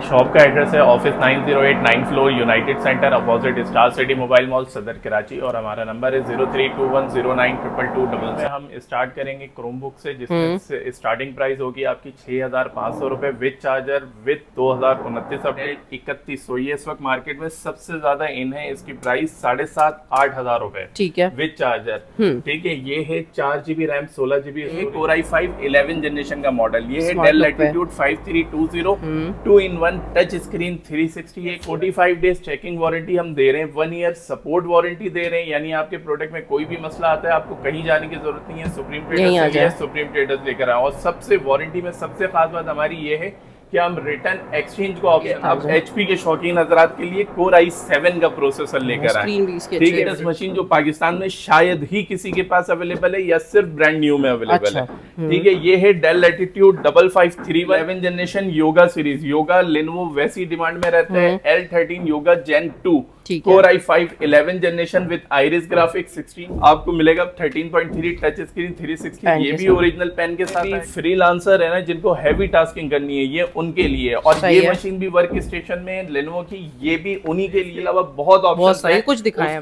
Shop का address है office 908 9 floor United centre opposite star city mobile mall सदर कराची और हमारा नंबर है 0321092222। में हम स्टार्ट करेंगे क्रोमबुक से जिसमें स्टार्टिंग प्राइस होगी आपकी 6,500 रुपए विद चार्जर विद 2029 अपडेट 3100। ये इस वक्त मार्केट में सबसे ज्यादा इन है, इसकी प्राइस 7,500-8,000 रुपए ठीक है विद चार्जर। ठीक है, ये है 4GB RAM 16GB Core i5 11 generation का मॉडल। ये है Dell latitude 5320 2-in-1 touch screen 360 है। 45 डेज चेकिंग वारंटी हम दे रहे हैं, 1 ईयर सपोर्ट वारंटी दे रहे हैं, यानी आपके प्रोडक्ट में कोई भी मसला आता है आपको कहीं जाने की जरूरत नहीं है, सुप्रीम ट्रेडर्स लेकर आए। और सबसे वारंटी में सबसे खास बात हमारी ये है कि हम रिटर्न एक्सचेंज को ऑप्शन अब एचपी के शौकीन हजरात के लिए Core i7 का प्रोसेसर लेकर आए। ठीक है, इस मशीन जो पाकिस्तान में शायद ही किसी के पास अवेलेबल है या सिर्फ ब्रांड न्यू में अवेलेबल है। ठीक है, ये है Dell Latitude 5531 11 generation Yoga series. Yoga Lenovo वैसी डिमांड में रहता है। L13 Yoga gen 2 Core i5 11 generation with iris graphics 16 आपको मिलेगा 13.3 टच स्क्रीन 360। ये भी ओरिजिनल पेन के साथ है। फ्रीलांसर है ना जिनको हैवी टास्किंग करनी है ये उनके लिए, और ये मशीन भी वर्क स्टेशन में लेनोवो की, ये भी उन्हीं के लिए। अलावा बहुत ऑप्शन है, कुछ दिखाएं।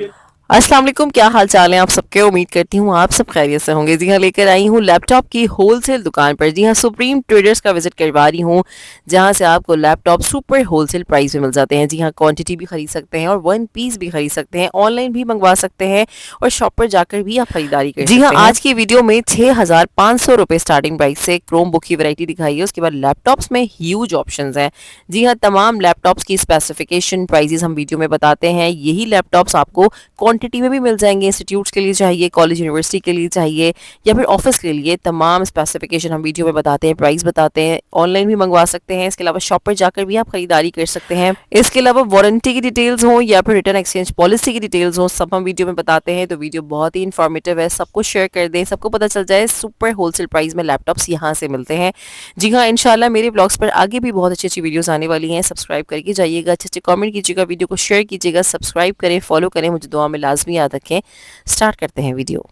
अस्सलाम वालेकुम, क्या हाल चाल है आप सबके। उम्मीद करती हूँ आप सब खैरियत से होंगे। जी हाँ, लेकर आई हूँ लैपटॉप की होलसेल दुकान पर। जी हाँ, सुप्रीम ट्रेडर्स का विजिट करवा रही हूँ जहाँ से आपको लैपटॉप सुपर होलसेल प्राइस में मिल जाते हैं। जी हाँ, क्वांटिटी भी खरीद सकते हैं और 1 पीस भी खरीद सकते हैं, ऑनलाइन भी मंगवा सकते हैं और शॉप पर जाकर भी आप खरीदारी कर सकते हैं। जी हाँ, आज की वीडियो में 6,500 रुपए स्टार्टिंग प्राइस से क्रोम बुक की वैरायटी दिखाई है। उसके बाद लैपटॉप्स में ह्यूज ऑप्शन है। जी हाँ, तमाम लैपटॉप्स की स्पेसिफिकेशन प्राइजेस हम वीडियो में बताते हैं। यही लैपटॉप्स आपको क्वांटिटी में भी मिल जाएंगे, इंस्टीट्यूट्स के लिए चाहिए, कॉलेज यूनिवर्सिटी के लिए चाहिए या फिर ऑफिस के लिए। तमाम स्पेसिफिकेशन हम वीडियो में बताते हैं, प्राइस बताते हैं, ऑनलाइन भी मंगवा सकते हैं। इसके अलावा शॉप पर जाकर भी आप खरीदारी कर सकते हैं। इसके अलावा वारंटी की डिटेल्स हो या फिर रिटर्न एक्सचेंज पॉलिसी की डिटेल्स हो, सब हम वीडियो में बताते हैं। तो वीडियो बहुत ही इन्फॉर्मेटिव है, सबको शेयर कर दें, सबको पता चल जाए सुपर होलसेल प्राइस में लैपटॉप्स यहाँ से मिलते हैं। जी हाँ, इंशाल्लाह मेरे ब्लॉग्स पर आगे भी बहुत अच्छी अच्छी वीडियोस आने वाली हैं। सब्सक्राइब करके जाइएगा, अच्छे अच्छे कमेंट कीजिएगा, वीडियो को शेयर कीजिएगा, सब्सक्राइब करें, फॉलो करें, मुझे दुआ में लाजमी याद रखें। स्टार्ट करते हैं वीडियो।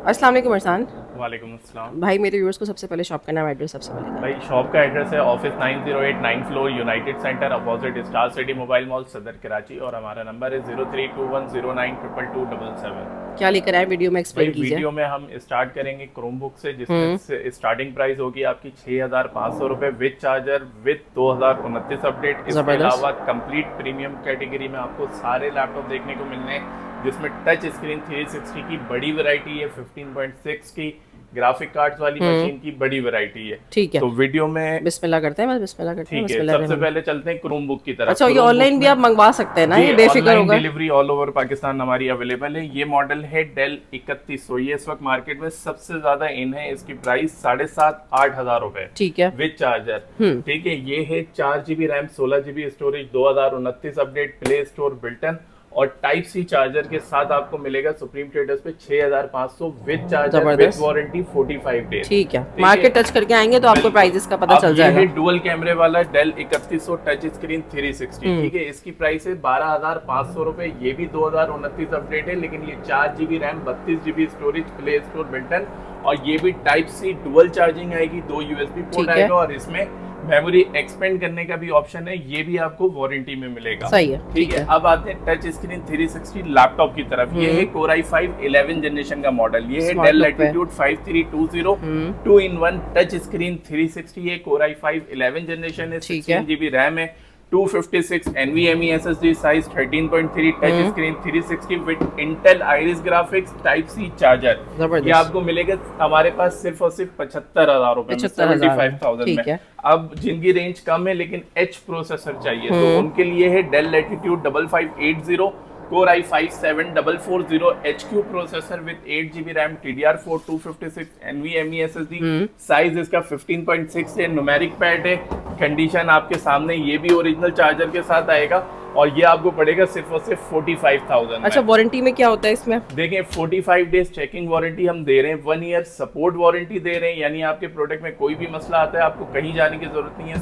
अस्सलाम वालेकुम अरसान। वालेकुम अस्सलाम। भाई मेरे व्यूअर्स को सबसे पहले शॉप का नाम, एड्रेस सबसे पहले। भाई शॉप का एड्रेस है office 908 9 floor United centre opposite star city mobile mall सदर कराची और हमारा नंबर है 0321092222। क्या लेकर आए वीडियो में, एक्सप्लेन कीजिए। वीडियो में हम स्टार्ट करेंगे क्रोमबुक से जिसमें स्टार्टिंग प्राइस होगी आपकी 6,500 रुपए विद चार्जर विद 2029 अपडेट। इसके अलावा कंप्लीट प्रीमियम कैटेगरी में आपको सारे लैपटॉप देखने को मिलने हैं जिसमें टच स्क्रीन 360 की बड़ी वैरायटी है, 15.6 की ग्राफिक कार्ड्स वाली मशीन की बड़ी वैरायटी है। ठीक है, तो वीडियो में बिस्मिल्लाह करते हैं, बिस्मिल्लाह करते हैं। ठीक है, सबसे पहले चलते हैं क्रोम बुक की तरफ। अच्छा, ये ऑनलाइन भी आप मंगवा सकते हैं ना, ये बेफिक्र होगा। डिलीवरी ऑल ओवर पाकिस्तान हमारी अवेलेबल है। ये मॉडल है डेल 3100, ये इस वक्त मार्केट में सबसे ज्यादा इन है। इसकी प्राइस 7,500-8,000 रुपए ठीक है विद चार्जर। ठीक है, ये है 4GB RAM 16GB storage 2029 update, play store built-in और टाइप सी चार्जर के साथ आपको मिलेगा सुप्रीम ट्रेडर्स पे 6,500 with charger with warranty 45 days. ठीक है, मार्केट टच करके आएंगे तो आपको प्राइसेस का पता चल जाएगा। ये डुअल कैमरे वाला डेल 3100 टच स्क्रीन 360। ठीक है, इसकी प्राइस है 12,500 रुपए। ये भी 2029 अपडेट है, लेकिन ये 4GB RAM 32GB storage, play store built-in और ये भी टाइप सी डुअल चार्जिंग आएगी, 2 USB पोर्ट आएगा और इसमें मेमोरी एक्सपेंड करने का भी ऑप्शन है, ये भी आपको वारंटी में मिलेगा। सही है, ठीक है। अब आते हैं टच स्क्रीन 360 लैपटॉप की तरफ। ये है Core i5 11 जनरेशन का मॉडल। ये है Dell latitude 5320 2-in-1 touch screen 360 है। Core i5 11 जनरेशन है, 16GB रैम है, 256 NVMe SSD size, 13.3 touch screen 360 with Intel Iris graphics, type C charger. ये आपको मिलेगा हमारे पास सिर्फ और सिर्फ 75,000 रुपए, 75,000 में। अब जिनकी रेंज कम है लेकिन H प्रोसेसर चाहिए तो उनके लिए है Dell Latitude 5580 Core i5 7440 HQ processor with 8GB RAM, DDR4 256 NVMe SSD, size इसका 15.6 है, न्यूमेरिक पैड है, कंडीशन आपके सामने, ये भी ओरिजिनल चार्जर के साथ आएगा और ये आपको पड़ेगा सिर्फ और सिर्फ 45,000। अच्छा, वारंटी में क्या होता है इसमें? देखिए 45 डेज चेकिंग वारंटी हम दे रहे हैं, 1 ईयर सपोर्ट वारंटी दे रहे हैं, यानी आपके प्रोडक्ट में कोई भी मसला आता है आपको कहीं जाने की जरूरत नहीं है,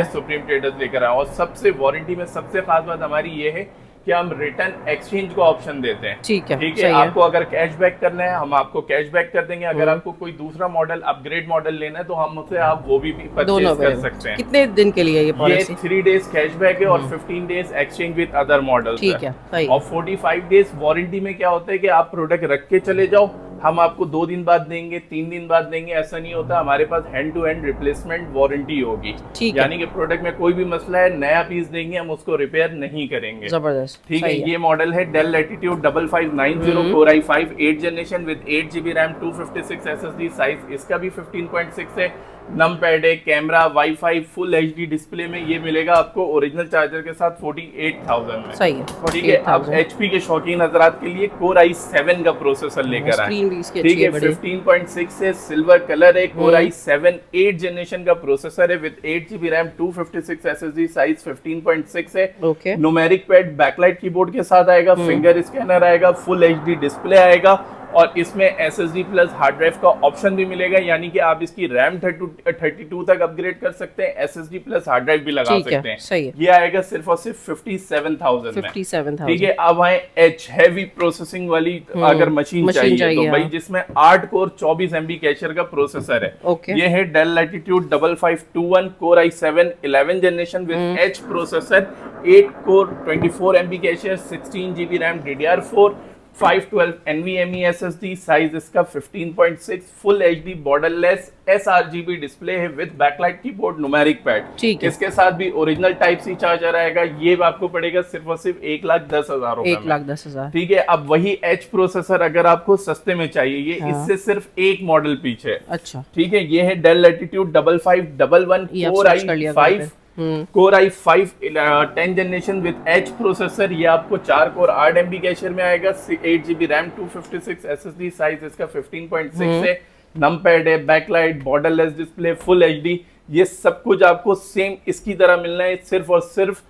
सुप्रीम ट्रेडर्स लेकर आए। और सबसे वारंटी में सबसे खास बात हमारी ये है कि हम रिटर्न एक्सचेंज को ऑप्शन देते हैं। ठीक है, ठीक सही है, है। आपको अगर कैशबैक करना है हम आपको कैशबैक कर देंगे, अगर आपको कोई दूसरा मॉडल अपग्रेड मॉडल लेना है तो हम उससे आप वो भी दोनों परचेज कर सकते हैं। कितने दिन के लिए ये ये पॉलिसी? 3 डेज कैशबैक है और 15 days exchange with other models. ठीक है, सही। और 45 डेज वारंटी में क्या होता है कि आप प्रोडक्ट रख के चले जाओ, हम आपको 2 दिन बाद देंगे, 3 दिन बाद देंगे, ऐसा नहीं होता। हमारे पास hand to hand replacement warranty होगी, ठीक है। यानी कि प्रोडक्ट में कोई भी मसला है नया पीस देंगे, हम उसको रिपेयर नहीं करेंगे। जबरदस्त, ठीक है, सही है। ये मॉडल है Dell Latitude 5590 Core i5 8th generation with 8GB RAM 256 SSD। Size इसका भी 15.6 है। नम पैड है, camera, WiFi, full HD display में ये मिलेगा आपको ओरिजिनल चार्जर के साथ 48,000 में। सही है, ठीक है, अब 48,000। HP के शौकीन हजरात के लिए Core i7 का प्रोसेसर लेकर आए। स्क्रीन भी इसकी ठीक अच्छी है, है, बड़ी। 15.6 है, सिल्वर कलर है, Core i7 8th जनरेशन का प्रोसेसर है with 8GB RAM 256 SSD। Size 15.6 है। Okay. Numeric pad backlight keyboard के साथ आएगा, फिंगर स्कैनर आएगा, फुल HD डिस्प्ले आएगा और इसमें SSD प्लस हार्ड ड्राइव का ऑप्शन भी मिलेगा, यानी कि आप इसकी रैम 32 तक अपग्रेड कर सकते हैं, SSD प्लस हार्ड ड्राइव भी लगा ठीक है, सकते हैं। सही है। ये आएगा सिर्फ और सिर्फ 57,000 में। 57,000। ठीक है, अब आए एच हैवी प्रोसेसिंग वाली अगर मशीन चाहिए तो हाँ। भाई, जिसमें 8 कोर 24 MB कैशर का प्रोसेसर है। ओके। ये है Dell Latitude 5521 Core i7 11th generation with H processor, 8 core 24 MB cache, 16GB RAM DDR4, 512 NVMe SSD। Size इसका 15.6, full HD borderless sRGB display है with backlight keyboard, numeric pad. ठीक है। इसके साथ भी ओरिजिनल टाइप सी चार्जर आएगा। ये आपको पड़ेगा सिर्फ और सिर्फ 1,10,000 रुपए में। 1,10,000। ठीक है, अब वही एच प्रोसेसर अगर आपको सस्ते में चाहिए, ये हाँ। इससे सिर्फ एक मॉडल पीछे है। अच्छा, ठीक है, ये है डेल लैटिट्यूड 5511 ये आप Core सर्च कर लिया करो i5 फिर। Core i5 10th generation with H processor. ये आपको 4 कोर 8 MB कैशर में आएगा, 8GB रैम 256 SSD। साइज इसका 15.6 है। नम पैड है, backlight, borderless display, full HD, ये सब कुछ आपको सेम इसकी तरह मिलना है सिर्फ और सिर्फ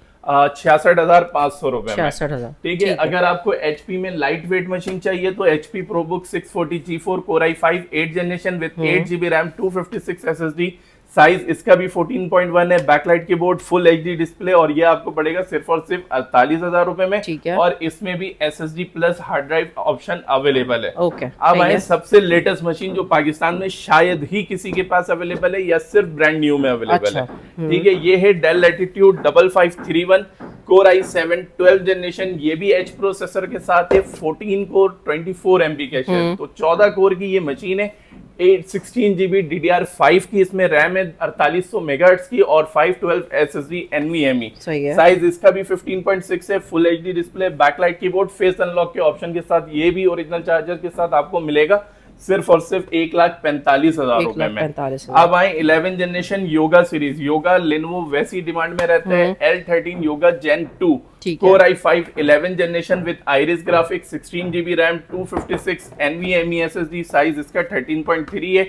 66,500 रुपए में। 66,000। ठीक है, अगर आपको HP में लाइट वेट मशीन चाहिए तो HP ProBook 640 G4 Core i5 8th generation with 8GB RAM 256 SSD। Size इसका भी 14.1 है, backlight keyboard, full HD display और ये आपको पड़ेगा सिर्फ और सिर्फ 48,000 रुपए में। ठीक है। और इसमें भी SSD plus hard drive option available है। ओके, अब सही आए है। सबसे लेटेस्ट मशीन जो पाकिस्तान में शायद ही किसी के पास अवेलेबल है या सिर्फ ब्रांड न्यू में अवेलेबल अच्छा। है। ठीक है, ये है Dell Latitude 5531 Core i7 12th generation. ये भी एच प्रोसेसर के साथ है, 14 कोर 24 MB कैशर, तो 14 कोर की ये मशीन है। 16GB DDR5 की इसमें रैम है, 4800 मेगाहर्ट्ज की और 512 SSD NVMe। सही है। साइज इसका भी 15.6 है, full HD display, backlight keyboard, face unlock के ऑप्शन के साथ, ये भी ओरिजिनल चार्जर के साथ आपको मिलेगा सिर्फ और सिर्फ 1,45,000 रुपए में। 1,45,000। अब आए 11th generation Yoga series. Yoga Lenovo वैसी डिमांड में रहता है, L13 योगा Gen 2 ठीक है। Core i5 11th generation with iris graphics, 16GB RAM 256 NVMe SSD। Size इसका 13.3 है।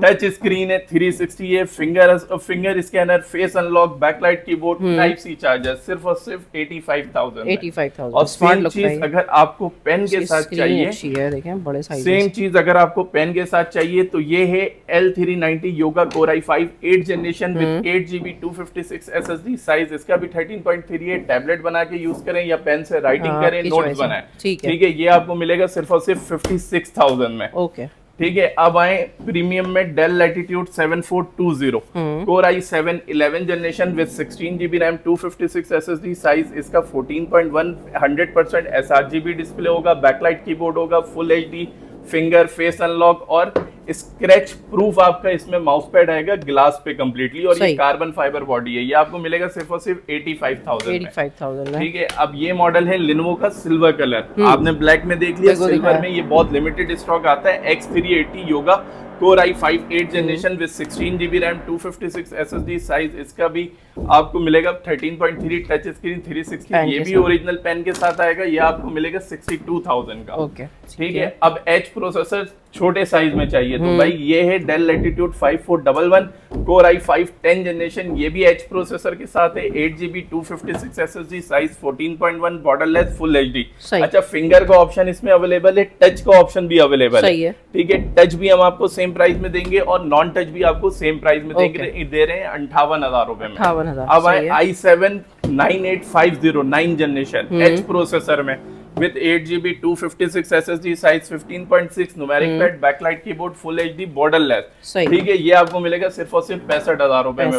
टच स्क्रीन है, 360 है, finger scanner, face unlock, backlight keyboard, type C charger, सिर्फ और सिर्फ 85,000 में। 85,000। और स्मार्ट सेम लुक चीज अगर आपको पेन के साथ चाहिए, अच्छी है, देखें बड़े साइज। सेम चीज अगर आपको पेन के साथ चाहिए तो ये है L390 yoga Core i5 8th generation with 8GB 256 SSD। Size इसका भी 13.3 है। टैबलेट बना के यूज करें या पेन से राइटिंग करें, किस नोट्स वजह से? बनाएं। ठीक है। ठीक है, ये आपको मिलेगा सिर्फ और सिर्फ 56,000 में। ओके। ठीक है, अब आए प्रीमियम में Dell Latitude 7420 Core i7 11th generation with 16GB RAM 256 SSD। Size इसका 14.1 100% sRGB डिस्प्ले होगा, बैकलाइट कीबोर्ड होगा, full HD, finger, face unlock और स्क्रैच प्रूफ आपका इसमें माउस पैड आएगा ग्लास पे कंप्लीटली, और ये सही। कार्बन फाइबर बॉडी है। ये आपको मिलेगा सिर्फ और सिर्फ 85,000 में। 85,000 में। ठीक है, अब ये मॉडल है लिनोवो का सिल्वर कलर। आपने ब्लैक में देख लिया, देखो सिल्वर दिखाया। में ये बहुत लिमिटेड स्टॉक आता है। X380 yoga Core i5 8th generation with 16GB RAM 256 SSD। Size इसका भी आपको मिलेगा 13.3, टच स्क्रीन, 360। पेन ये के भी साथ। ओरिजिनल पेन के साथ आएगा। ये आपको मिलेगा 62,000 का। ओके, ठीक है, अब एच प्रोसेसर छोटे साइज में चाहिए तो भाई ये है Dell latitude 5411 core i5 10 generation, ये भी एच प्रोसेसर के साथ है, 8GB 256 SSD, size 14.1, borderless, full HD. अच्छा, फिंगर का ऑप्शन इसमें अवेलेबल है, टच का ऑप्शन भी अवेलेबल है, ठीक है। टच भी हम आपको सेम प्राइस में देंगे और नॉन टच भी आपको सेम प्राइस में दे रहे हैं 58,000 रुपए में। अब i7 9850 9 जनरेशन एच प्रोसेसर में with 8GB 256 SSD, size 15.6, numeric pad, backlight keyboard, full HD, borderless, ठीक है। ये आपको मिलेगा सिर्फ और सिर्फ 65,000 रुपए में।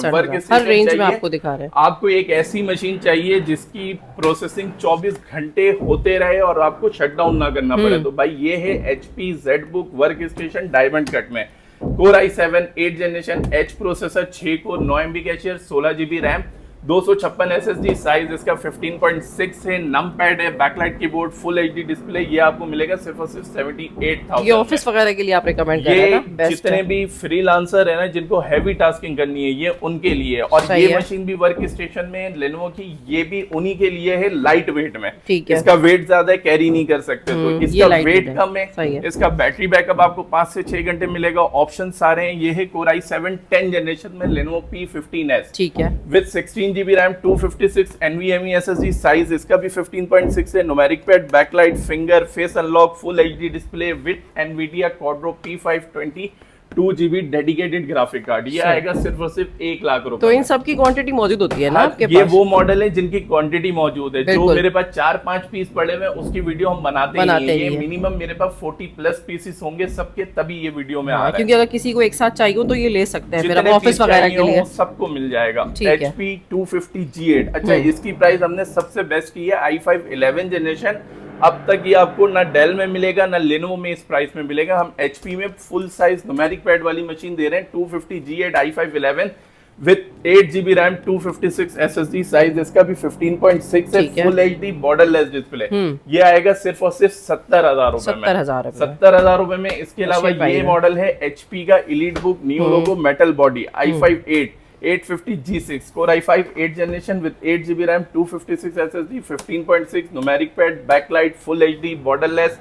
हर रेंज में आपको दिखा रहे हैं। आपको एक ऐसी मशीन चाहिए जिसकी प्रोसेसिंग 24 घंटे होते रहे और आपको शट डाउन ना करना पड़े, तो भाई ये है HP ZBook work station diamond cut में। Core i7 8 generation H processor, 6 core, 9MB cache, 16GB RAM, 256 SSD, size इसका 15.6 है, नम पैड है, backlight keyboard, full HD display. ये आपको मिलेगा सिर्फ और सिर्फ 78,000। ये ऑफिस वगैरह के लिए आप रिकमेंड कर रहे हैं ना? जितने भी फ्रीलांसर है ना, जिनको हैवी टास्किंग करनी है, ये उनके लिए। और ये मशीन भी वर्क स्टेशन में लेनोवो की, ये भी उन्हीं के लिए है, लाइट वेट में। इसका वेट ज्यादा है, कैरी नहीं कर सकते, तो इसका वेट कम है। इसका बैटरी बैकअप आपको 5 से 6 घंटे मिलेगा। ऑप्शन सारे हैं। ये है कोर i7 10 जनरेशन में लेनोवो P15s, ठीक है, with 16GB RAM, 256 NVMe SSD, size इसका भी 15.6 है, numeric pad, backlight, finger, face unlock, full HD display with Nvidia Quadro P520 2GB dedicated graphic card. ये आएगा सिर्फ और सिर्फ 1 लाख रुपए। तो इन सब की क्वांटिटी मौजूद होती है ना आपके ये पास? वो मॉडल है जिनकी क्वांटिटी मौजूद है। जो मेरे पास 4-5 पीस पड़े हुए उसकी वीडियो हम बनाते हैं। ये मिनिमम मेरे पास 40+ पीसेस होंगे सबके, तभी ये वीडियो में आ रहा है। क्योंकि अगर किसी को एक साथ चाहिए हो तो ये ले सकते हैं, फिर अब ऑफिस वगैरह के लिए सबको मिल जाएगा। HP 250G8, अच्छा इसकी प्राइस हमने सबसे बेस्ट की है, i5 11 जनरेशन। अब तक ये आपको ना डेल में मिलेगा ना लेनोवो में इस प्राइस में मिलेगा। हम HP में फुल साइज न्यूमेरिक पैड वाली मशीन दे रहे हैं, 250G8 i5 11 with 8GB RAM, 256 SSD, size इसका भी 15.6 है, फुल एचडी, बॉर्डरलेस डिस्प्ले। ये आएगा सिर्फ और सिर्फ 70,000 रुपए में। 70,000 रुपए में। इसके अलावा ये मॉडल है HP का Elite Book new logo metal body i5 850G6 core i5 8 generation with 8GB RAM, 256 SSD, 15.6, numeric pad, backlight, full HD, borderless,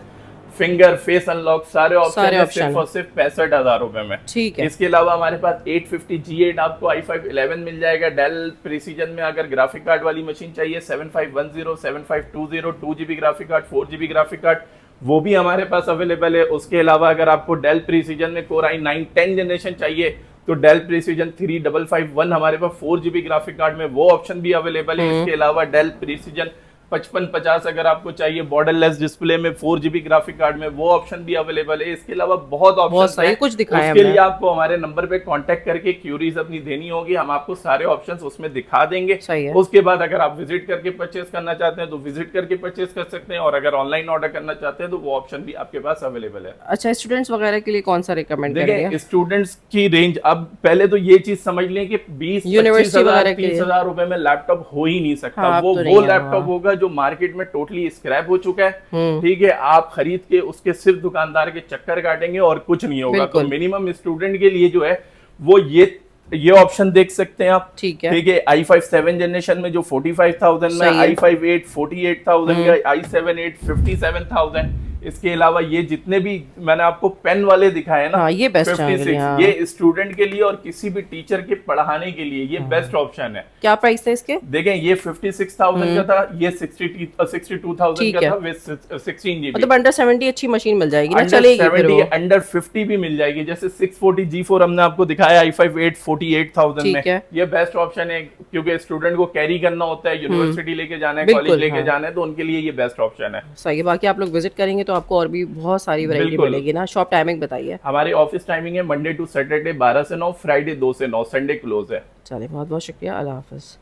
finger, face unlock, सारे ऑप्शन सिर्फ और सिर्फ 65,000 रुपए में, ठीक है। इसके अलावा हमारे पास 850G8 आपको i5 11 मिल जाएगा। डेल प्रिसीजन में अगर ग्राफिक कार्ड वाली मशीन चाहिए 7510 7520 2GB graphic card, 4GB graphic card, वो भी हमारे पास अवेलेबल है। उसके अलावा अगर आपको डेल प्रिसीजन में कोर i9 10 जनरेशन चाहिए तो डेल प्रिसीजन 3551 हमारे पास 4GB ग्राफिक कार्ड में वो ऑप्शन भी अवेलेबल है। इसके अलावा डेल प्रिसीजन 5550 अगर आपको चाहिए बॉर्डरलेस डिस्प्ले में 4GB ग्राफिक कार्ड में, वो ऑप्शन भी अवेलेबल है। इसके अलावा बहुत ऑप्शन है, कुछ दिखाया उसके लिए आपको हमारे नंबर पे कांटेक्ट करके क्यूरीज अपनी देनी होगी, हम आपको सारे ऑप्शंस उसमें दिखा देंगे। उसके बाद अगर आप विजिट करके परचेस करना चाहते हैं तो विजिट करके परचेस कर सकते हैं, और अगर ऑनलाइन ऑर्डर करना चाहते हैं तो वो ऑप्शन भी आपके पास अवेलेबल है। अच्छा, स्टूडेंट्स वगैरह के लिए कौन सा रिकमेंड करेंगे? स्टूडेंट्स की रेंज, अब पहले तो ये चीज समझ लें कि 20-25,000 रुपए में लैपटॉप हो ही नहीं सकता। वो लैपटॉप होगा जो मार्केट में टोटली स्क्रैप हो चुका है, ठीक है। आप खरीद के उसके सिर्फ दुकानदार के चक्कर काटेंगे और कुछ नहीं होगा। तो मिनिमम स्टूडेंट के लिए जो है वो ये ऑप्शन देख सकते हैं आप, ठीक है। i5 7 जनरेशन में जो 45,000 में, i5 8 48,000 का, i7 8 57,000। इसके अलावा ये जितने भी मैंने आपको पेन वाले दिखाए ना, ये बेस्ट 56, ये स्टूडेंट के लिए और किसी भी टीचर के पढ़ाने के लिए ये बेस्ट ऑप्शन है। क्या प्राइस है इसके? देखें, ये 56,000 का था, ये 62,000 का था विद 16GB। मतलब अंडर 70 अच्छी मशीन मिल जाएगी ना, चलेगी। अंडर 50 भी मिल जाएगी, जैसे 640G4 हमने आपको दिखाया i5 8 48,000 में। ये बेस्ट ऑप्शन है क्योंकि स्टूडेंट को कैरी करना होता है, यूनिवर्सिटी लेके जाना है, कॉलेज लेके जाना है, तो उनके लिए ये बेस्ट ऑप्शन है। सही है। बाकी आप लोग विजिट करेंगे तो आपको और भी बहुत सारी वैरायटी मिलेगी ना। शॉप टाइमिंग बताइए। हमारी ऑफिस टाइमिंग है मंडे टू सैटरडे 12 से 9, फ्राइडे 2 से 9, संडे क्लोज है। चलिए, बहुत बहुत शुक्रिया, अल्लाह हाफिज।